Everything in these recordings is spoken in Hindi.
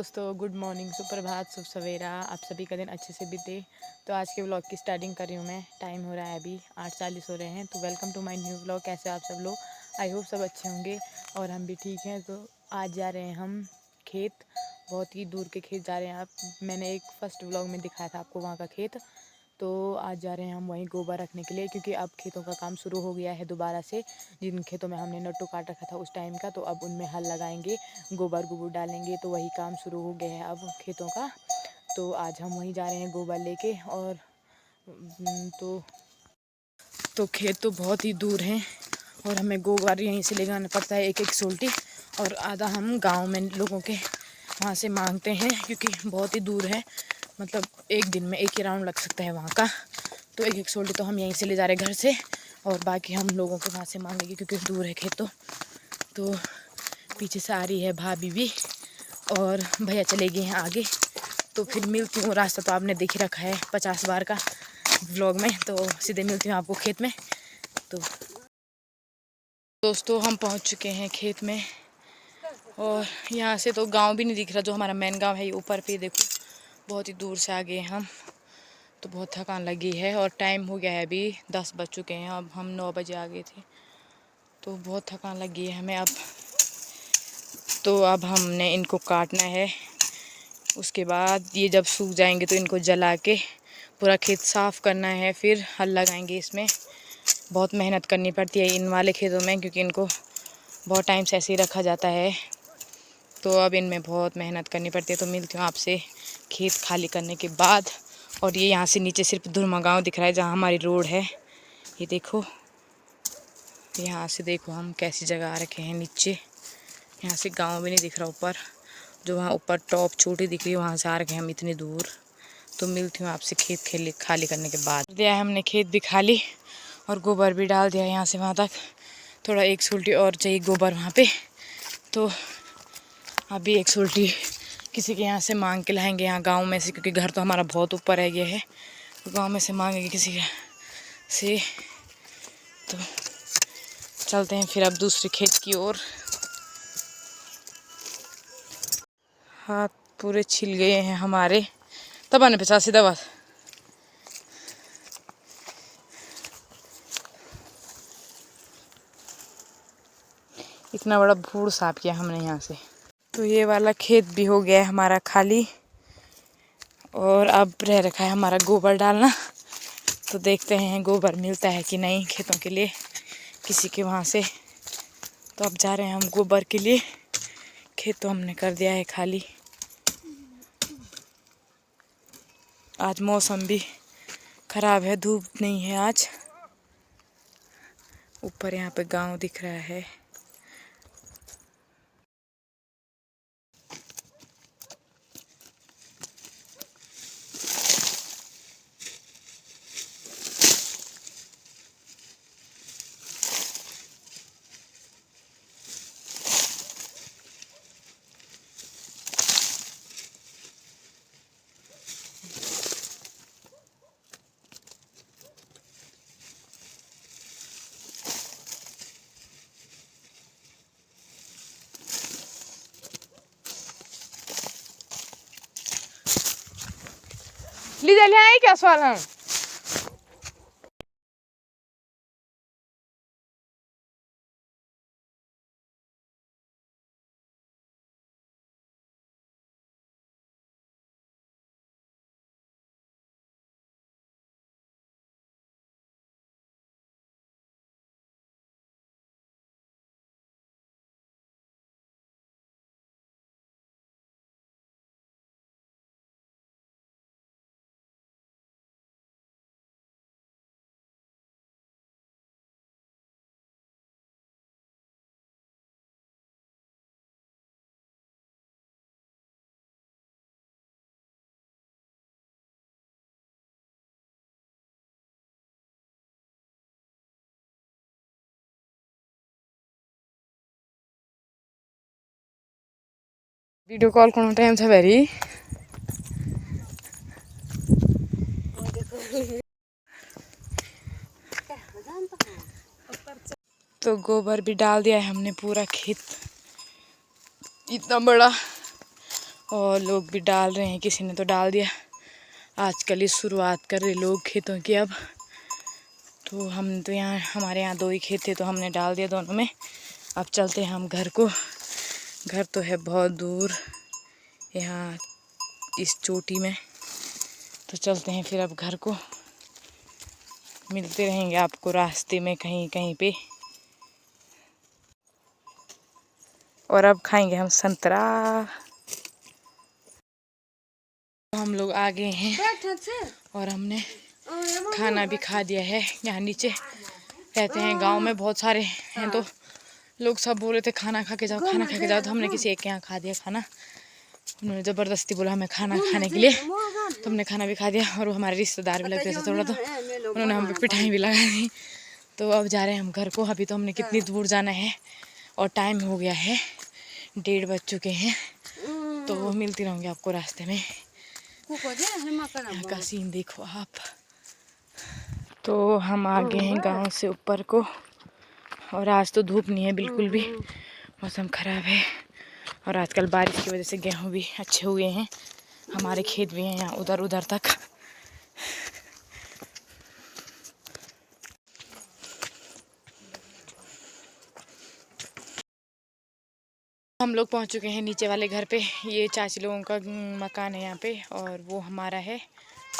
दोस्तों गुड मॉर्निंग, सुप्रभात, शुभ सवेरा। आप सभी का दिन अच्छे से बीते। तो आज के व्लॉग की स्टार्टिंग कर रही हूँ मैं। टाइम हो रहा है अभी 8:40 हो रहे हैं। तो welcome to my new vlog. कैसे आप सब लोग? आई होप सब अच्छे होंगे और हम भी ठीक हैं। तो आज जा रहे हैं हम खेत, बहुत ही दूर के खेत जा रहे हैं। आप मैंने एक फर्स्ट व्लॉग में दिखाया था आपको वहाँ का खेत। तो आज जा रहे हैं हम वहीं गोबर रखने के लिए, क्योंकि अब खेतों का काम शुरू हो गया है दोबारा से। जिन खेतों में हमने नट्टू काट रखा था उस टाइम का, तो अब उनमें हल लगाएंगे, गोबर गोबर डालेंगे। तो वही काम शुरू हो गया है अब खेतों का। तो आज हम वहीं जा रहे हैं गोबर लेके। और तो खेत तो बहुत ही दूर हैं और हमें गोबर यहीं से ले जाना पड़ता है, एक एक सोल्टी। और आधा हम गांव में लोगों के वहाँ से मांगते हैं, क्योंकि बहुत ही दूर है। मतलब एक दिन में एक ही राउंड लग सकता है वहाँ का। तो एक एक सोल्टी तो हम यहीं से ले जा रहे हैं घर से, और बाकी हम लोगों के वहाँ से मांगेंगे, क्योंकि दूर है खेत। तो पीछे से आ रही है भाभी भी, और भैया चले गए हैं आगे। तो फिर मिलती हूँ। रास्ता तो आपने देख ही रखा है 50 बार का व्लॉग में। तो सीधे मिलती हूँ आपको खेत में। तो दोस्तों हम पहुँच चुके हैं खेत में, और यहाँ से तो गांव भी नहीं दिख रहा, जो हमारा मेन गांव है। ये ऊपर पे देखो, बहुत ही दूर से आ गए हम। तो बहुत थकान लगी है और टाइम हो गया है, अभी 10 बज चुके हैं। अब हम 9 बजे आ गए थे। तो बहुत थकान लगी है हमें अब। तो अब हमने इनको काटना है। उसके बाद ये जब सूख जाएंगे तो इनको जला के पूरा खेत साफ़ करना है, फिर हल लगाएंगे इसमें। बहुत मेहनत करनी पड़ती है इन वाले खेतों में, क्योंकि इनको बहुत टाइम से ऐसे ही रखा जाता है। तो अब इनमें बहुत मेहनत करनी पड़ती है। तो मिलती हूँ आपसे खेत खाली करने के बाद। और ये यहाँ से नीचे सिर्फ धुरमा गाँव दिख रहा है, जहाँ हमारी रोड है। ये देखो, यहाँ से देखो हम कैसी जगह आ रखे हैं नीचे। यहाँ से गांव भी नहीं दिख रहा ऊपर, जो वहाँ ऊपर टॉप छोटी दिख रही है, वहाँ से आ रखे हैं हम इतनी दूर। तो मिलती हूँ आपसे खेत खाली करने के बाद। दिया है हमने खेत भी खाली, और गोबर भी डाल दिया है यहाँ से वहाँ तक। थोड़ा एक सुल्टी और चाहिए गोबर वहाँ पे। तो अभी एक सुल्टी किसी के यहाँ से मांग के लाएंगे, यहाँ गांव में से, क्योंकि घर तो हमारा बहुत ऊपर है ये है। तो गांव में से मांगेंगे किसी के से। तो चलते हैं फिर अब दूसरे खेत की ओर। हाथ पूरे छिल गए हैं हमारे। तब आने 50 दवा। इतना बड़ा भूड़ साफ किया हमने यहाँ से। तो ये वाला खेत भी हो गया है हमारा खाली, और अब रह रखा है हमारा गोबर डालना। तो देखते हैं गोबर मिलता है कि नहीं खेतों के लिए किसी के वहाँ से। तो अब जा रहे हैं हम गोबर के लिए। खेत तो हमने कर दिया है खाली। आज मौसम भी ख़राब है, धूप नहीं है आज। ऊपर यहाँ पे गांव दिख रहा है। ली जाले आए क्या सवाल है? वीडियो कॉल करना टाइम था वेरी। तो गोबर भी डाल दिया है हमने पूरा खेत इतना बड़ा। और लोग भी डाल रहे हैं, किसी ने तो डाल दिया। आजकल ही शुरुआत कर रहे लोग खेतों की अब। तो हम तो यहाँ, हमारे यहाँ 2 ही खेत थे तो हमने डाल दिया दोनों में। अब चलते हैं हम घर को। घर तो है बहुत दूर यहाँ इस चोटी में, तो चलते हैं फिर अब घर को। मिलते रहेंगे आपको रास्ते में कहीं कहीं पे। और अब खाएंगे हम संतरा। हम लोग आ गए हैं और हमने खाना भी खा दिया है। यहाँ नीचे रहते हैं, गांव में बहुत सारे हैं तो लोग सब बोल रहे थे खाना खा के जाओ, खाना खा के जाओ। तो हमने किसी एक के यहाँ खा दिया खाना। उन्होंने ज़बरदस्ती बोला हमें खाना खाने के लिए, तो हमने खाना भी खा दिया। और वो हमारे रिश्तेदार भी लगते थे थोड़ा, तो उन्होंने हम पे पिटाई भी लगा दी। तो अब जा रहे हैं हम घर को। अभी तो हमने कितनी दूर जाना है और टाइम हो गया है, 1:30 बज चुके हैं। तो मिलती रहूँगी आपको रास्ते में। यहाँ का सीन देखो आप। तो हम आ गए हैं गांव से ऊपर को और आज तो धूप नहीं है बिल्कुल भी, मौसम ख़राब है। और आजकल बारिश की वजह से गेहूं भी अच्छे हुए हैं। हमारे खेत भी हैं यहाँ उधर उधर तक। हम लोग पहुँच चुके हैं नीचे वाले घर पे। ये चाची लोगों का मकान है यहाँ पे और वो हमारा है।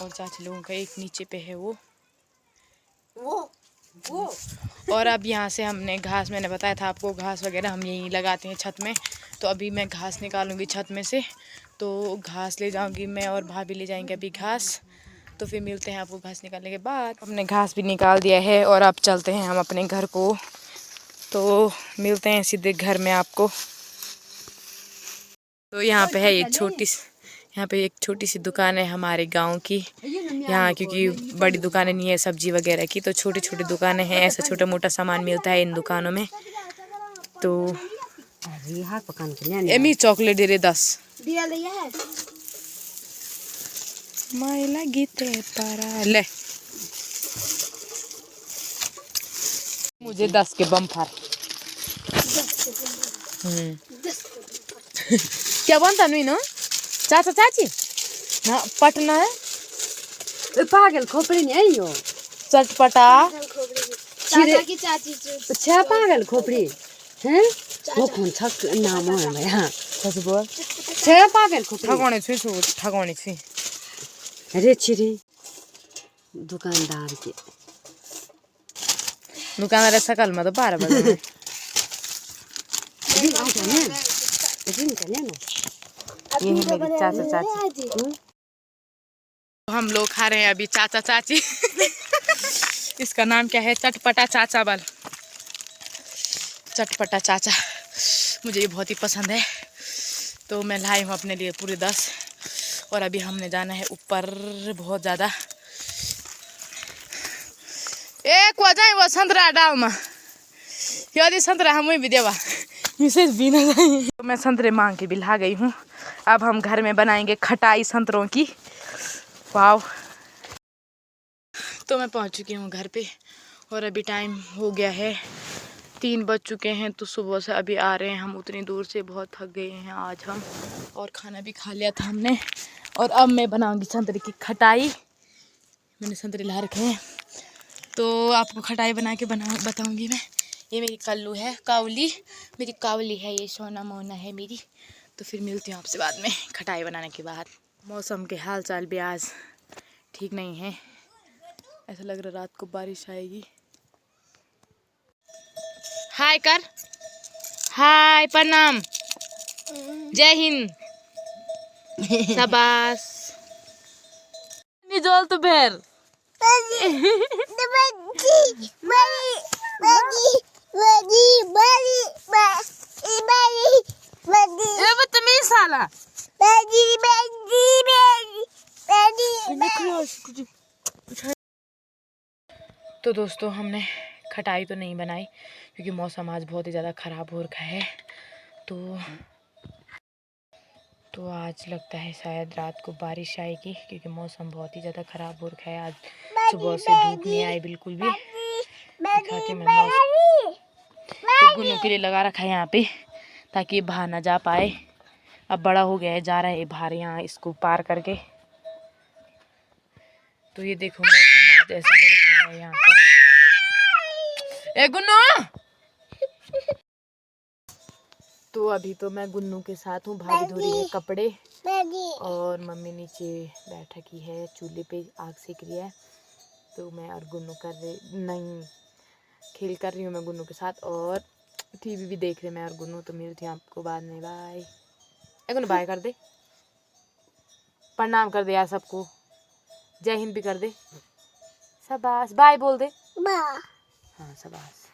और चाची लोगों का एक नीचे पे है वो। और अब यहाँ से हमने घास, मैंने बताया था आपको, घास वगैरह हम यहीं लगाते हैं छत में। तो अभी मैं घास निकालूंगी छत में से, तो घास ले जाऊंगी मैं और भाभी ले जाएंगे अभी घास। तो फिर मिलते हैं आपको घास निकालने के बाद। हमने घास भी निकाल दिया है और अब चलते हैं हम अपने घर को। तो मिलते हैं सीधे घर में आपको। तो यहाँ पे है एक छोटी सी दुकान है हमारे गांव की। यहाँ क्योंकि बड़ी दुकानें नहीं है सब्जी वगैरह की, तो छोटी छोटी दुकानें हैं। ऐसा छोटा मोटा सामान मिलता है इन दुकानों में। तो एमी चॉकलेट दे रहे 10 माइला गीते पारा ले। मुझे 10 के बम्फर। क्या बनता नहीं ना चाचा चाची ना पटना है पागल खोपड़ी नहीं यो चटपटा चाचा की चाची छे पागल खोपड़ी हैं वो कौन सा नाम है भैया सच बोल छे पागल खोपड़ी ठगवानी छी अरे छिरी दुकानदार के दुकानदार सकल में तो 12 बजे में दिन आ जाने दिन चले ना ये है मेरी चाचा चाची। हम लोग खा रहे हैं अभी चाचा चाची इसका नाम क्या है, चटपटा चाचा बल। चटपटा चाचा मुझे ये बहुत ही पसंद है, तो मैं लाई हूँ अपने लिए पूरे 10। और अभी हमने जाना है ऊपर बहुत ज़्यादा। एक वजह वो संतरा डाल में यदि संतरा हम भी देवा मिसेज भी ना जाए। तो मैं संतरे मांग के भी ला गई हूँ। अब हम घर में बनाएंगे खटाई संतरों की। वाव। तो मैं पहुँच चुकी हूँ घर पे और अभी टाइम हो गया है 3 बज चुके हैं। तो सुबह से अभी आ रहे हैं हम उतनी दूर से, बहुत थक गए हैं आज हम। और खाना भी खा लिया था हमने। और अब मैं बनाऊंगी संतरे की खटाई। मैंने संतरे ला रखे हैं तो आपको खटाई बना के बताऊंगी मैं। ये मेरी कल्लू है, कावली मेरी कावली है, ये सोना मोना है मेरी। तो फिर मिलती हूँ आपसे बाद में खटाई बनाने के बाद। मौसम के हाल चाल भी आज ठीक नहीं है, ऐसा लग रहा रात को बारिश आएगी। हाय कर, हाय प्रणाम, जय हिंद, शाबाश। निजोल तो बेर साला तो दोस्तों हमने खटाई तो नहीं बनाई क्योंकि मौसम आज बहुत ही ज़्यादा ख़राब हो रखा है। तो आज लगता है शायद रात को बारिश आएगी क्योंकि मौसम बहुत ही ज़्यादा ख़राब हो रखा है। आज सुबह से धूप नहीं आई बिल्कुल भी। दिखाती मैं मौसम गुन्नों के लिए लगा रखा है यहाँ पे ताकि ये बाहर ना जा पाए। अब बड़ा हो गया है, जा रहा है बाहर यहाँ इसको पार करके। तो ये देखो मौसम आज ऐसा हो रखा है यहाँ का। ए गुन्नू! तो अभी तो मैं गुन्नू के साथ हूँ, भाभी धो रही है कपड़े और मम्मी नीचे बैठा की है, चूल्हे पे आग सेक रही है। तो मैं और गुन्नू खेल कर रही हूँ मैं गुन्नू के साथ और टीवी भी देख रहे मैं और गुन्नू। तो मिलती हूँ आपको बाद में, बाय। गुन्नू बाय कर दे, प्रणाम कर दे यार सबको, जय हिंद भी कर दे, शाबाश, बाय बोल दे, हाँ शाबाश।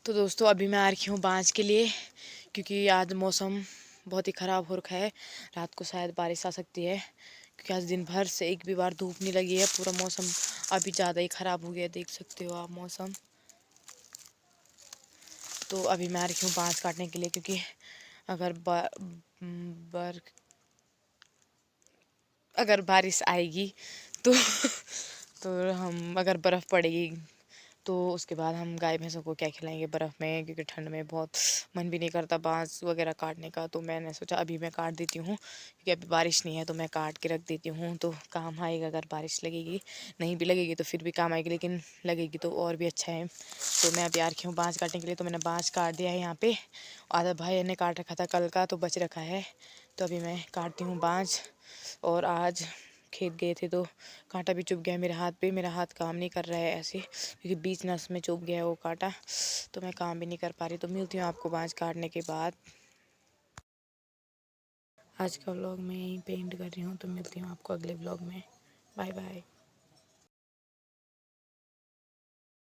तो दोस्तों अभी मैं आ रही हूँ बाँझ के लिए, क्योंकि आज मौसम बहुत ही ख़राब हो रखा है। रात को शायद बारिश आ सकती है, क्योंकि आज दिन भर से एक भी बार धूप नहीं लगी है। पूरा मौसम अभी ज़्यादा ही ख़राब हो गया, देख सकते हो आप मौसम। तो अभी मैं आ रही हूँ बाँझ काटने के लिए, क्योंकि अगर बारिश आएगी तो अगर बर्फ़ पड़ेगी तो उसके बाद हम गाय भैंसों को क्या खिलाएंगे बर्फ़ में, क्योंकि ठंड में बहुत मन भी नहीं करता बाँस वगैरह काटने का। तो मैंने सोचा अभी मैं काट देती हूँ, क्योंकि अभी बारिश नहीं है तो मैं काट के रख देती हूँ, तो काम आएगा। अगर बारिश लगेगी, नहीं भी लगेगी तो फिर भी काम आएगी, लेकिन लगेगी तो और भी अच्छा है। तो मैं अभी आ रखी हूँ बाँस काटने के लिए। तो मैंने बाँस काट दिया है यहाँ पे, आधा भाई ने काट रखा था कल का, तो बच रखा है। तो अभी मैं काटती हूँ बाँस। और आज खेत गए थे तो कांटा भी चुभ गया मेरे हाथ पे, मेरा हाथ काम नहीं कर रहा है ऐसे, क्योंकि बीच नस में चुभ गया है वो कांटा, तो मैं काम भी नहीं कर पा रही। तो मिलती हूँ आपको बाँझ काटने के बाद। आज का व्लॉग मैं यहीं पे एंड कर रही हूँ, तो मिलती हूँ आपको अगले व्लॉग में, बाय बाय।